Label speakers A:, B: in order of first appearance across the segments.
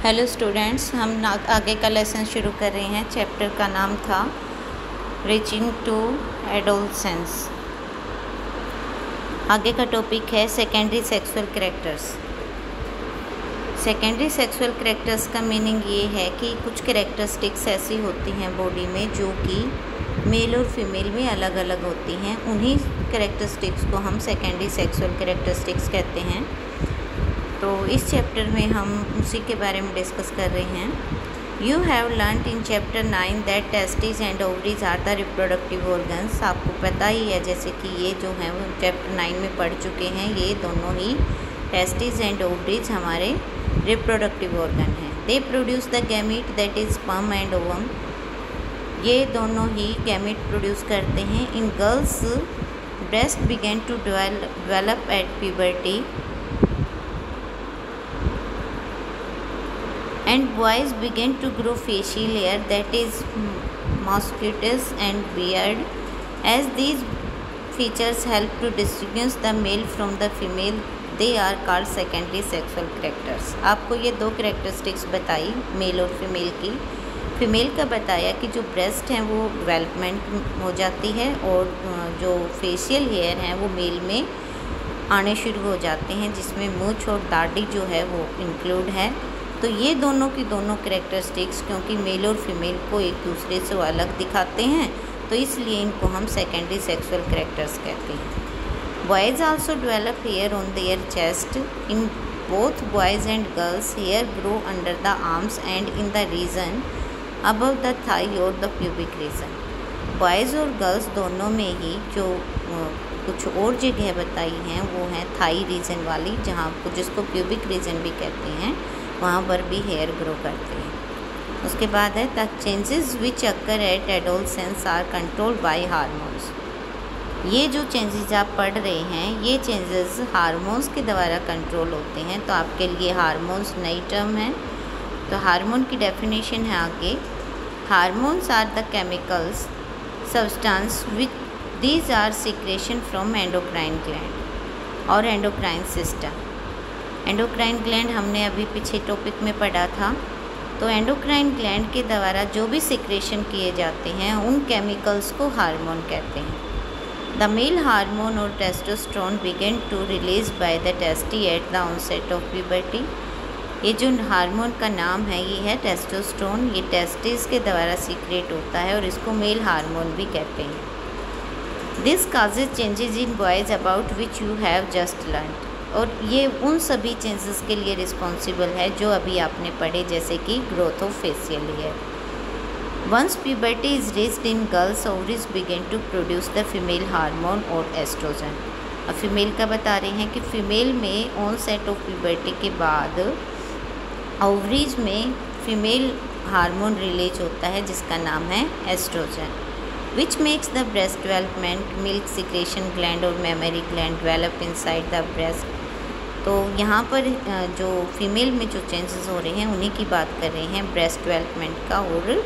A: Hello students, हम आगे का लेसन शुरू कर रहे हैं। चैप्टर का नाम था रीचिंग टू एडोलसेंस। आगे का टॉपिक है secondary sexual characters. Secondary sexual characters का मीनिंग ये है कि कुछ कैरेक्टरिस्टिक्स ऐसी होती हैं बॉडी में जो कि मेल और फीमेल में अलग अलग होती हैं। उन्हीं कैरेक्टरिस्टिक्स को हम सेकेंडरी सेक्सुअल कैरेक्टरिस्टिक्स कहते हैं। तो इस चैप्टर में हम उसी के बारे में डिस्कस कर रहे हैं। You have learned in chapter 9 that testis and ovaries are the reproductive organs. आपको पता ही है जैसे कि ये जो हैं वो चैप्टर 9 में पढ़ चुके हैं। ये दोनों ही टेस्टिस एंड ओवरीज हमारे रिप्रोडक्टिव ऑर्गन हैं। They produce the gamete that is sperm and ovum. ये दोनों ही गैमीट प्रोड्यूस करते हैं। In girls breast begin to develop at puberty and boys begin to grow facial hair that is moustaches and beard. As these features help to distinguish the male from the female, they are called secondary sexual characters. आपको ये दो characteristics बताई mail और female की। Female का बताया कि जो ब्रेस्ट हैं वो डेवलपमेंट हो जाती है और जो फेशियल हेयर हैं वो मेल में आने शुरू हो जाते हैं, जिसमें मूंछ और दाढ़ी जो है वो इंक्लूड है। तो ये दोनों की दोनों कैरेक्टरिस्टिक्स क्योंकि मेल और फीमेल को एक दूसरे से अलग दिखाते हैं, तो इसलिए इनको हम सेकेंडरी सेक्सुअल कैरेक्टर्स कहते हैं। Boys also develop hair on their chest. In both boys and girls hair grow under the arms and in the region above the thigh और द प्यूबिक रीजन। बॉयज़ और girls दोनों में ही जो कुछ और जगह बताई हैं वो हैं थाई रीजन वाली, जहाँ जिसको प्यूबिक रीजन भी कहते हैं, वहाँ पर भी हेयर ग्रो करते हैं। उसके बाद है the changes which occur at adolescence are controlled by hormones. ये जो चेंजेस आप पढ़ रहे हैं ये चेंजेस हार्मोन्स के द्वारा कंट्रोल होते हैं। तो आपके लिए हार्मोन्स नई टर्म है। तो हार्मोन की डेफिनेशन है आगे। Hormones are the chemicals substance which these are secretion from endocrine gland और एंडोक्राइन सिस्टम। एंडोक्राइन ग्लैंड हमने अभी पीछे टॉपिक में पढ़ा था। तो एंडोक्राइन ग्लैंड के द्वारा जो भी सिक्रेशन किए जाते हैं उन केमिकल्स को हार्मोन कहते हैं। द मेल हार्मोन और testosterone begin to release by the testes at the onset of puberty. ये जो हार्मोन का नाम है ये है टेस्टोस्टेरोन। ये टेस्टिस के द्वारा सीक्रेट होता है और इसको मेल हार्मोन भी कहते हैं। This causes changes in boys about which you have just learned. और ये उन सभी चेंजेस के लिए रिस्पॉन्सिबल है जो अभी आपने पढ़े, जैसे कि growth of facial hair. Once puberty is reached in girls ovaries begin to produce the female hormone और एस्ट्रोजन। अब फीमेल का बता रहे हैं कि फीमेल में ऑनसेट ऑफ प्यूबर्टी के बाद ओवरीज में फीमेल हार्मोन रिलीज होता है जिसका नाम है estrogen, which makes the breast development, milk secretion gland और mammary gland develop inside the breast. तो यहाँ पर जो फीमेल में जो चेंजेस हो रहे हैं उन्हीं की बात कर रहे हैं, ब्रेस्ट डेवलपमेंट का। और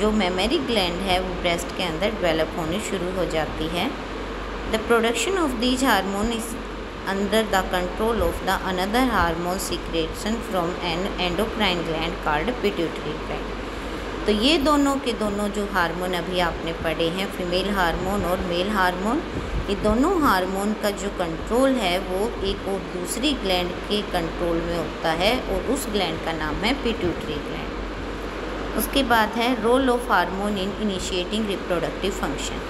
A: जो मेमरी ग्लैंड है वो ब्रेस्ट के अंदर डेवलप होनी शुरू हो जाती है। The production of these hormone is under the control of the another hormone secretion from N endocrine gland called pituitary gland. तो ये दोनों के दोनों जो हार्मोन अभी आपने पढ़े हैं, फीमेल हार्मोन और मेल हार्मोन, ये दोनों हार्मोन का जो कंट्रोल है वो एक और दूसरी ग्लैंड के कंट्रोल में होता है और उस ग्लैंड का नाम है पिट्यूटरी ग्लैंड। उसके बाद है role of hormone in initiating reproductive function.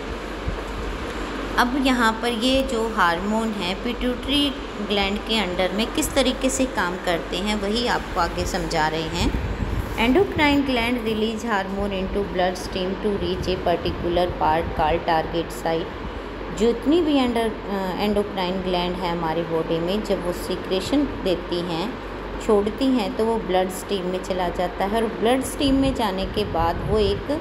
A: अब यहाँ पर ये जो हार्मोन है पिट्यूटरी ग्लैंड के अंडर में किस तरीके से काम करते हैं वही आपको आगे समझा रहे हैं। Endocrine gland release hormone into blood stream to reach a particular part called target site. जितनी भी एंडोक्राइन ग्लैंड है हमारी बॉडी में, जब वो सिक्रेशन देती हैं, छोड़ती हैं, तो वो ब्लड स्ट्रीम में चला जाता है और ब्लड स्ट्रीम में जाने के बाद वो एक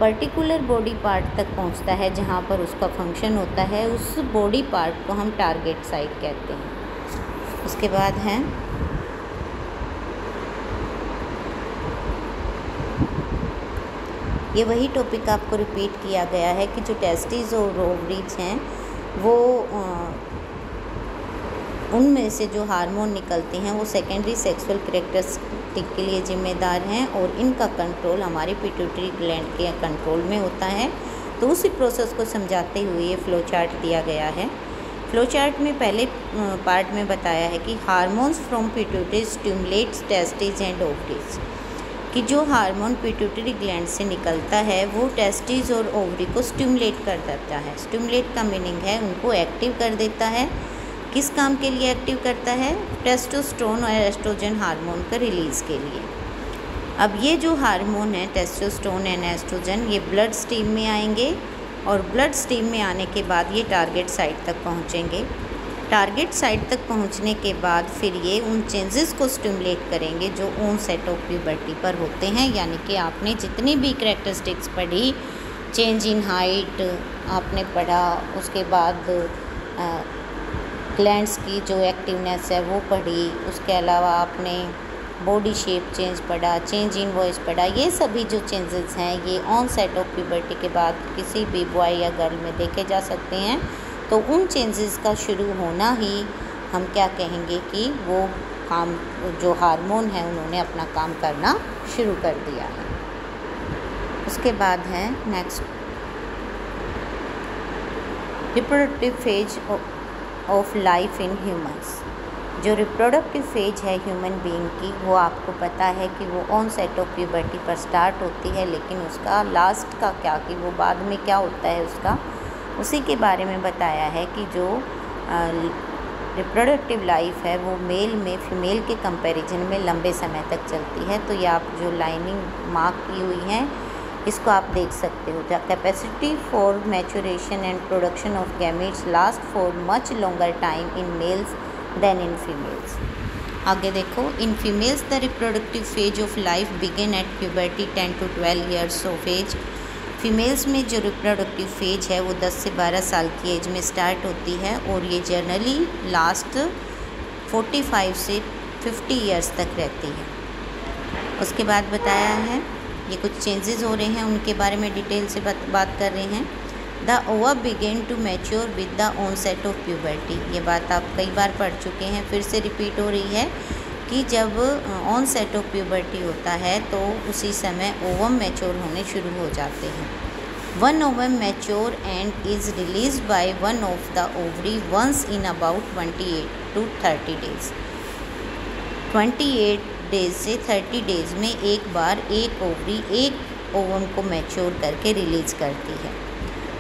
A: पर्टिकुलर बॉडी पार्ट तक पहुंचता है जहां पर उसका फंक्शन होता है। उस बॉडी पार्ट को हम टारगेट साइट कहते हैं। उसके बाद है ये वही टॉपिक आपको रिपीट किया गया है कि जो टेस्टिस और ओवरीज हैं वो उनमें से जो हार्मोन निकलते हैं वो सेकेंडरी सेक्सुअल कैरेक्टरिस्टिक के लिए जिम्मेदार हैं और इनका कंट्रोल हमारे पिट्यूटरी ग्लैंड के कंट्रोल में होता है। तो उसी प्रोसेस को समझाते हुए ये फ्लो चार्ट दिया गया है। फ्लो चार्ट में पहले पार्ट में बताया है कि hormones from pituitary stimulates testis and ovaries, कि जो हार्मोन पिट्यूटरी ग्लैंड से निकलता है वो टेस्टिस और ओवरी को स्टिमुलेट कर देता है। स्टिमुलेट का मीनिंग है उनको एक्टिव कर देता है। किस काम के लिए एक्टिव करता है? टेस्टोस्टेरोन और एस्ट्रोजन हार्मोन का रिलीज़ के लिए। अब ये जो हार्मोन है टेस्टोस्टेरोन एंड एस्ट्रोजन, ये ब्लड स्ट्रीम में आएंगे और ब्लड स्ट्रीम में आने के बाद ये टारगेट साइट तक पहुँचेंगे। टारगेट साइट तक पहुँचने के बाद फिर ये उन चेंजेस को स्टिमुलेट करेंगे जो ऑनसेट ऑफ प्यूबर्टी पर होते हैं। यानी कि आपने जितनी भी कैरेक्टरिस्टिक्स पढ़ी, चेंज इन हाइट आपने पढ़ा, उसके बाद ग्लैंड्स की जो एक्टिवनेस है वो पढ़ी, उसके अलावा आपने बॉडी शेप चेंज पढ़ा, चेंज इन वॉइस पढ़ा। ये सभी जो चेंजेस हैं ये ऑनसेट ऑफ प्यूबर्टी के बाद किसी भी बॉय या गर्ल में देखे जा सकते हैं। तो उन चेंजेस का शुरू होना ही हम क्या कहेंगे कि वो काम, जो हार्मोन है उन्होंने अपना काम करना शुरू कर दिया है। उसके बाद है next reproductive phase of life in humans. जो रिप्रोडक्टिव फेज है ह्यूमन बीइंग की, वो आपको पता है कि वो ऑनसेट ऑफ प्यूबर्टी पर स्टार्ट होती है, लेकिन उसका लास्ट का क्या, कि वो बाद में क्या होता है उसका, उसी के बारे में बताया है कि जो रिप्रोडक्टिव लाइफ है वो मेल में फीमेल के कंपैरिजन में लंबे समय तक चलती है। तो ये आप जो लाइनिंग मार्क की हुई है इसको आप देख सकते हो। The capacity for maturation and production of gametes last for much longer time in males than in females. आगे देखो, in females the reproductive phase of life begin at puberty 10 to 12 years of age. Females में जो reproductive phase है वो 10 से 12 साल की as में स्टार्ट होती है और ये जनरली लास्ट 45 से 50 ईयर्स तक रहती है। उसके बाद बताया है ये कुछ चेंजेस हो रहे हैं, उनके बारे में डिटेल से बात कर रहे हैं। The ova begin to mature with the onset of puberty. ये बात आप कई बार पढ़ चुके हैं, फिर से रिपीट हो रही है कि जब ऑनसेट ऑफ प्यूबर्टी होता है तो उसी समय ओवम मैच्योर होने शुरू हो जाते हैं। One ovum mature and is release by one of the ovary once in about 28 to 30 days. 28 days से 30 डेज में एक बार एक ओवरी एक ओवम को मैच्योर करके रिलीज करती है।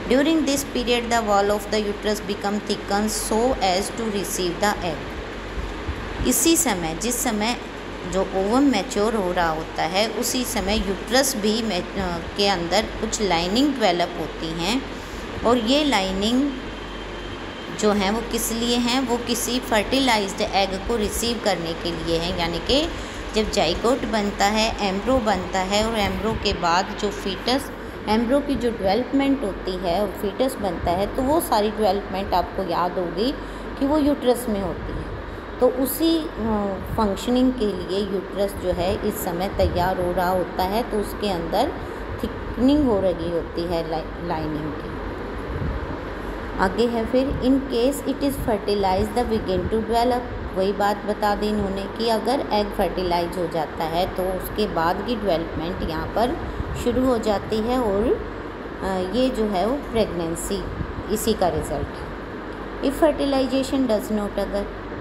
A: During this period the wall of the uterus become thicken so as to receive the egg. इसी समय, जिस समय जो ओवम मैच्योर हो रहा होता है उसी समय यूट्रस भी के अंदर कुछ लाइनिंग डेवलप होती हैं और ये लाइनिंग जो हैं वो किस लिए हैं? वो किसी फर्टिलाइज्ड एग को रिसीव करने के लिए हैं। यानी कि जब जाइगोट बनता है, एम्ब्रो बनता है और एम्ब्रो के बाद जो फीटस, एम्ब्रो की जो डेवलपमेंट होती है और फीटस बनता है, तो वो सारी डेवलपमेंट आपको याद होगी कि वो यूट्रस में होती है। तो उसी फंक्शनिंग के लिए यूट्रस जो है इस समय तैयार हो रहा होता है, तो उसके अंदर थिकनिंग हो रही होती है लाइनिंग की। आगे है फिर in case it is fertilise the begin to develop. वही बात बता दी इन्होंने कि अगर एग फर्टिलाइज हो जाता है तो उसके बाद की डेवलपमेंट यहाँ पर शुरू हो जाती है और ये जो है वो प्रेगनेंसी इसी का रिज़ल्ट है। इफ़ फर्टिलाइजेशन डज नॉट,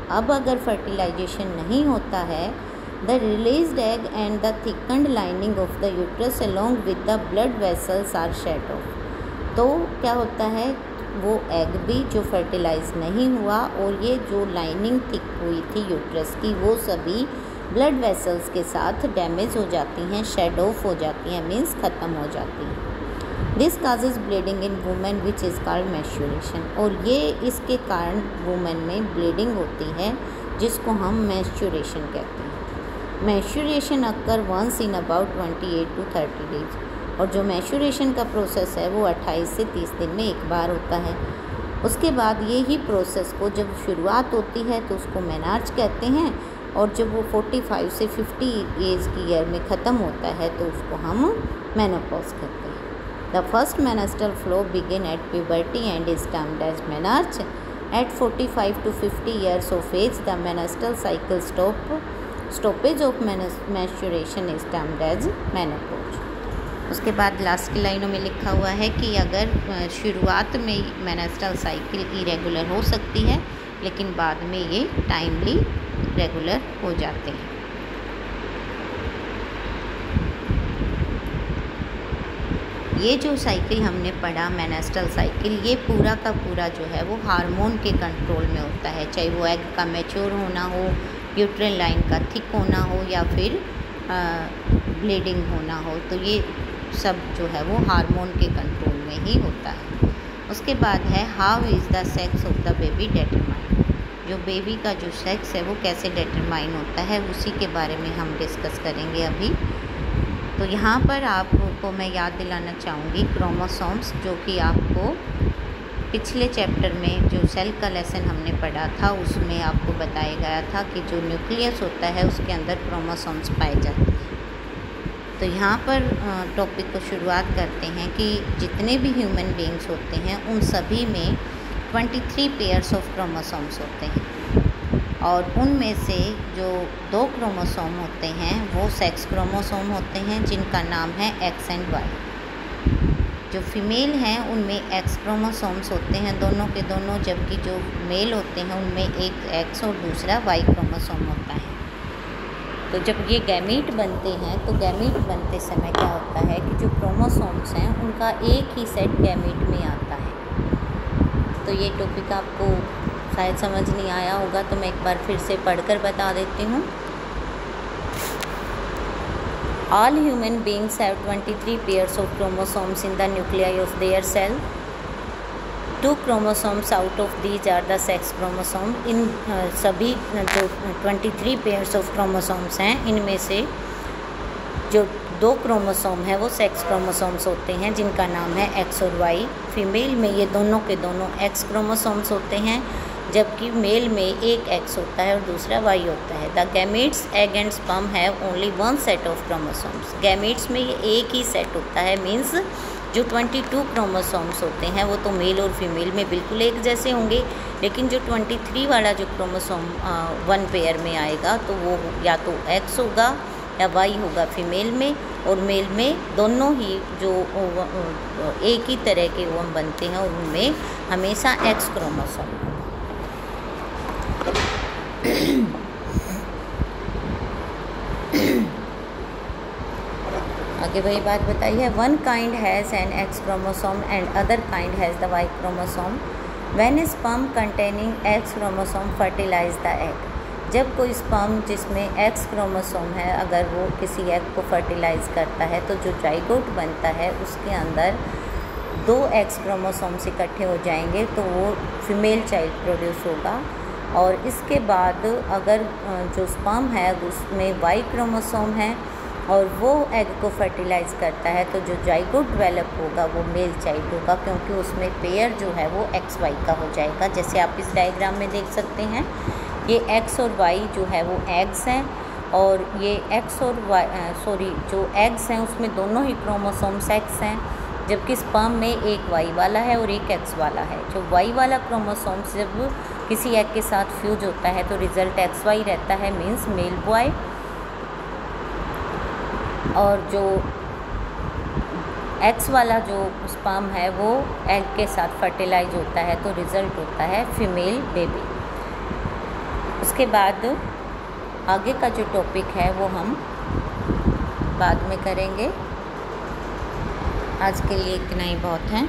A: अगर फर्टिलाइजेशन नहीं होता है, the released egg and the thickened lining of the uterus along with the blood vessels are shed off. तो क्या होता है, वो एग भी जो फर्टिलाइज नहीं हुआ और ये जो लाइनिंग थिक हुई थी यूट्रस की, वो सभी ब्लड वेसल्स के साथ डैमेज हो जाती हैं, शेड ऑफ हो जाती हैं, मीन्स ख़त्म हो जाती हैं। This causes bleeding in women which is called maturation. और ये इसके कारण वुमेन में ब्लीडिंग होती है जिसको हम मैच्योरेशन कहते हैं। Maturation occur once in about 28 to 30 days. और जो मैच्योरेशन का प्रोसेस है वो 28 से 30 दिन में एक बार होता है। उसके बाद ये ही प्रोसेस को जब शुरुआत होती है तो उसको मेनार्च कहते हैं और जब वो 45 से 50 एज की ईयर में ख़त्म होता है तो उसको हम मेनोपॉज कहते हैं। The first menstrual flow begin at puberty and is termed as menarche At 45 to 50 years of age, the menstrual cycle stoppage of menstruation is termed as menopause. उसके बाद लास्ट की लाइनों में लिखा हुआ है कि अगर शुरुआत में मेंस्ट्रुअल साइकिल इरेगुलर हो सकती है, लेकिन बाद में ये टाइमली रेगुलर हो जाते हैं। ये जो साइकिल हमने पढ़ा मेंस्ट्रुअल साइकिल, ये पूरा का पूरा जो है वो हार्मोन के कंट्रोल में होता है, चाहे वो एग का मैच्योर होना हो, यूट्राइन लाइन का थिक होना हो या फिर ब्लीडिंग होना हो, तो ये सब जो है वो हार्मोन के कंट्रोल में ही होता है। उसके बाद है how is the sex of the baby determine. जो बेबी का जो सेक्स है वो कैसे डिटरमाइन होता है, उसी के बारे में हम डिस्कस करेंगे अभी। तो यहाँ पर आपको मैं याद दिलाना चाहूँगी क्रोमोसोम्स, जो कि आपको पिछले चैप्टर में जो सेल का लेसन हमने पढ़ा था उसमें आपको बताया गया था कि जो न्यूक्लियस होता है उसके अंदर क्रोमोसोम्स पाए जाते हैं। तो यहाँ पर टॉपिक को शुरुआत करते हैं कि जितने भी ह्यूमन बीइंग्स होते हैं उन सभी में 23 पेयर्स ऑफ क्रोमोसोम्स होते हैं, और उनमें से जो 2 क्रोमोसोम होते हैं वो सेक्स क्रोमोसोम होते हैं जिनका नाम है एक्स एंड वाई। जो फीमेल हैं उनमें एक्स क्रोमोसोम्स होते हैं दोनों के दोनों, जबकि जो मेल होते हैं उनमें एक एक्स और दूसरा वाई क्रोमोसोम होता है। तो जब ये गैमीट बनते हैं तो गैमीट बनते समय क्या होता है कि जो क्रोमोसोम्स हैं उनका एक ही सेट गैमीट में आता है। तो ये टॉपिक आपको शायद समझ नहीं आया होगा, तो मैं एक बार फिर से पढ़कर बता देती हूँ। All human beings have 23 pairs of chromosomes in the nuclei of their cell. 2 chromosomes out of these are the sex chromosome. इन सभी जो 23 pairs of chromosomes हैं, इनमें से जो 2 क्रोमोसोम है वो सेक्स क्रोमोसोम्स होते हैं जिनका नाम है एक्स और वाई। फीमेल में ये दोनों के दोनों एक्स क्रोमोसोम्स होते हैं, जबकि मेल में एक एक्स होता है और दूसरा वाई होता है। The gametes egg and sperm have only 1 set of chromosomes. Gametes में ये एक ही सेट होता है, मीन्स जो 22 क्रोमोसोम्स होते हैं वो तो मेल और फीमेल में बिल्कुल एक जैसे होंगे, लेकिन जो 23 वाला जो क्रोमोसोम 1 पेयर में आएगा तो वो या तो एक्स होगा या वाई होगा फीमेल में, और मेल में दोनों ही जो एक ही तरह के ओवम बनते हैं उनमें हमेशा एक्स क्रोमोसोम। आगे वही बात बताई है। 1 kind has an X chromosome and other kind has the Y chromosome. When sperm containing X chromosome fertilise the egg. जब कोई स्पर्म जिसमें एक्स क्रोमोसोम है अगर वो किसी एग को फर्टिलाइज़ करता है तो जो जाइगोट बनता है उसके अंदर 2 एक्स क्रोमोसोम्स इकट्ठे हो जाएंगे तो वो फीमेल चाइल्ड प्रोड्यूस होगा। और इसके बाद अगर जो स्पर्म है उसमें वाई क्रोमोसोम है और वो एग को फर्टिलाइज़ करता है तो जो जाइगोट डेवलप होगा वो मेल चाइल्ड होगा, क्योंकि उसमें पेयर जो है वो एक्स वाई का हो जाएगा। जैसे आप इस डायग्राम में देख सकते हैं, ये एक्स और वाई जो है वो एग्स हैं, और ये एक्स और वाई जो एग्स हैं उसमें दोनों ही क्रोमोसोम्स एक्स हैं, जबकि स्पर्म में एक वाई वाला है और एक एक्स वाला है। जो वाई वाला क्रोमोसोम्स जब किसी एग के साथ फ्यूज होता है तो रिज़ल्ट एक्स वाई रहता है, मीन्स मेल बॉय। और जो एक्स वाला जो स्पर्म है वो एग के साथ फर्टिलाइज होता है तो रिज़ल्ट होता है फीमेल बेबी। उसके बाद आगे का जो टॉपिक है वो हम बाद में करेंगे। आज के लिए इतना ही बहुत है।